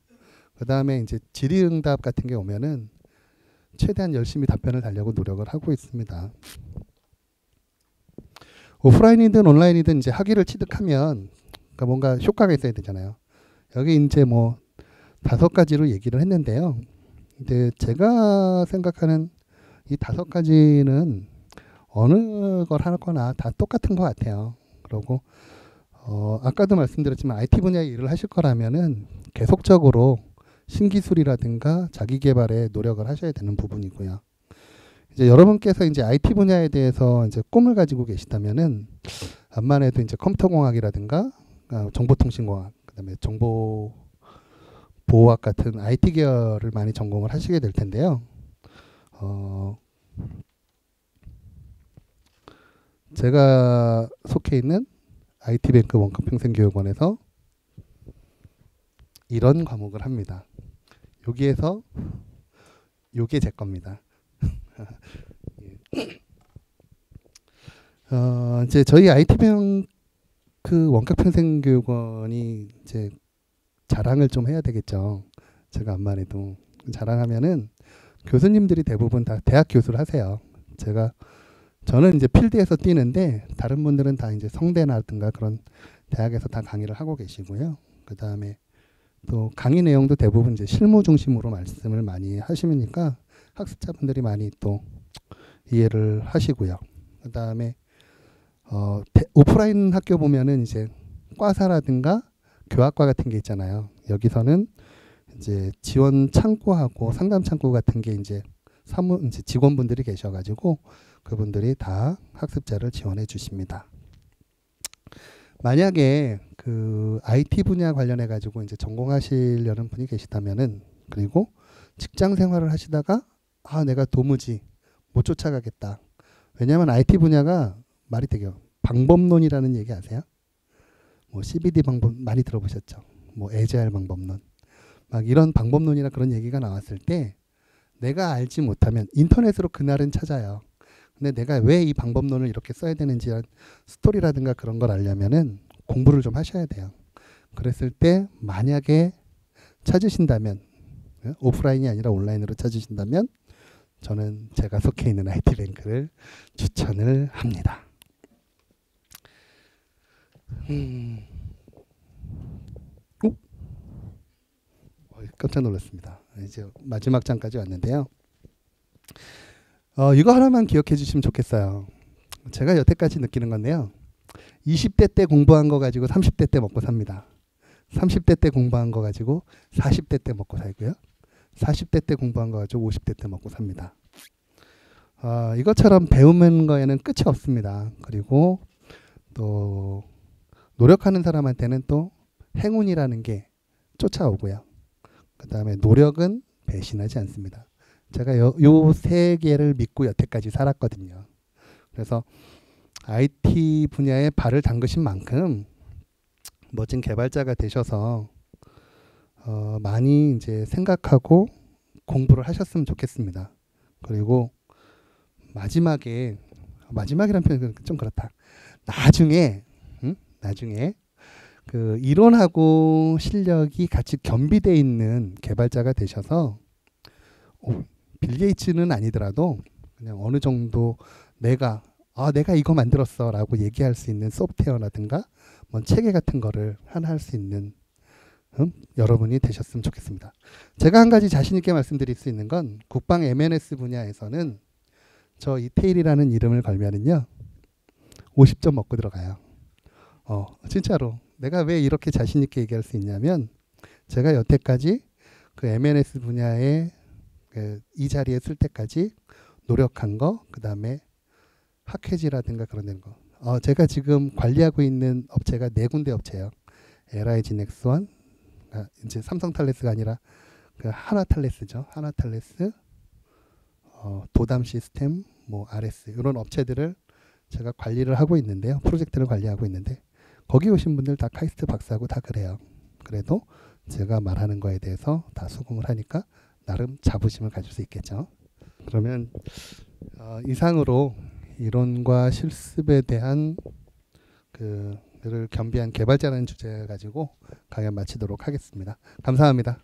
그 다음에 이제 질의응답 같은 게 오면은 최대한 열심히 답변을 달려고 노력을 하고 있습니다. 오프라인이든 온라인이든 이제 학위를 취득하면 그러니까 뭔가 효과가 있어야 되잖아요. 여기 이제 뭐 5가지로 얘기를 했는데요. 근데 제가 생각하는 이 5가지는 어느 걸 하거나 다 똑같은 것 같아요. 그리고 아까도 말씀드렸지만 IT 분야에 일을 하실 거라면은 계속적으로 신기술이라든가 자기 개발에 노력을 하셔야 되는 부분이고요. 이제 여러분께서 이제 IT 분야에 대해서 이제 꿈을 가지고 계시다면은 암만 해도 이제 컴퓨터공학이라든가 정보통신공학, 그다음에 정보보호학 같은 IT 계열을 많이 전공을 하시게 될 텐데요. 제가 속해 있는 IT뱅크 원격평생교육원에서 이런 과목을 합니다. 여기에서 요게 제 겁니다. 이제 저희 IT뱅크 원격평생교육원이 이제 자랑을 좀 해야 되겠죠. 제가 암만 해도 자랑하면은 교수님들이 대부분 다 대학 교수를 하세요. 저는 이제 필드에서 뛰는데 다른 분들은 다 이제 성대나든가 그런 대학에서 다 강의를 하고 계시고요. 그 다음에 또 강의 내용도 대부분 이제 실무 중심으로 말씀을 많이 하시니까 학습자분들이 많이 또 이해를 하시고요. 그 다음에 오프라인 학교 보면은 이제 과사라든가 교학과 같은 게 있잖아요. 여기서는 이제 지원 창구하고 상담 창구 같은 게 이제 이제 직원분들이 계셔가지고 그분들이 다 학습자를 지원해 주십니다. 만약에 그 IT 분야 관련해 가지고 이제 전공하시려는 분이 계시다면은 그리고 직장 생활을 하시다가 내가 도무지 못 쫓아가겠다. 왜냐하면 IT 분야가 말이 되게 방법론이라는 얘기 아세요? 뭐 CBD 방법 많이 들어보셨죠? 뭐 에자일 방법론. 막 이런 방법론이나 그런 얘기가 나왔을 때 내가 알지 못하면 인터넷으로 그날은 찾아요. 근데 내가 왜 이 방법론을 이렇게 써야 되는지 스토리라든가 그런 걸 알려면은 공부를 좀 하셔야 돼요. 그랬을 때 만약에 찾으신다면 오프라인이 아니라 온라인으로 찾으신다면 저는 제가 속해 있는 IT뱅크를 추천을 합니다. 깜짝 놀랐습니다. 이제 마지막 장까지 왔는데요. 이거 하나만 기억해 주시면 좋겠어요. 제가 여태까지 느끼는 건데요. 20대 때 공부한 거 가지고 30대 때 먹고 삽니다. 30대 때 공부한 거 가지고 40대 때 먹고 살고요. 40대 때 공부한 거 가지고 50대 때 먹고 삽니다. 이것처럼 배우는 거에는 끝이 없습니다. 그리고 또 노력하는 사람한테는 또 행운이라는 게 쫓아오고요. 그다음에 노력은 배신하지 않습니다. 제가 요 세 개를 믿고 여태까지 살았거든요. 그래서 IT 분야에 발을 담그신 만큼 멋진 개발자가 되셔서 많이 이제 생각하고 공부를 하셨으면 좋겠습니다. 그리고 마지막이란 표현은 좀 그렇다. 나중에 그 이론하고 실력이 같이 겸비되어 있는 개발자가 되셔서 빌 게이츠는 아니더라도 그냥 어느 정도 내가 이거 만들었어라고 얘기할 수 있는 소프트웨어라든가 뭐 체계 같은 거를 하나 할 수 있는 여러분이 되셨으면 좋겠습니다. 제가 한 가지 자신 있게 말씀드릴 수 있는 건 국방 M&S 분야에서는 저 이태일이라는 이름을 걸면은요 50점 먹고 들어가요. 진짜로 내가 왜 이렇게 자신 있게 얘기할 수 있냐면 제가 여태까지 그 M&S 분야에 이 자리에 쓸 때까지 노력한 거, 그 다음에 학회지라든가 그런 거. 제가 지금 관리하고 있는 업체가 4군데 업체예요. LIG 넥스원, 이제 삼성탈레스가 아니라 그 하나탈레스죠. 하나탈레스, 도담 시스템, 뭐 RS 이런 업체들을 제가 관리를 하고 있는데요. 프로젝트를 관리하고 있는데 거기 오신 분들 다 카이스트 박사고 다 그래요. 그래도 제가 말하는 거에 대해서 다 수긍을 하니까 나름 자부심을 가질 수 있겠죠. 그러면 이상으로 이론과 실습에 대한 그를 겸비한 개발자라는 주제 가지고 강연 마치도록 하겠습니다. 감사합니다.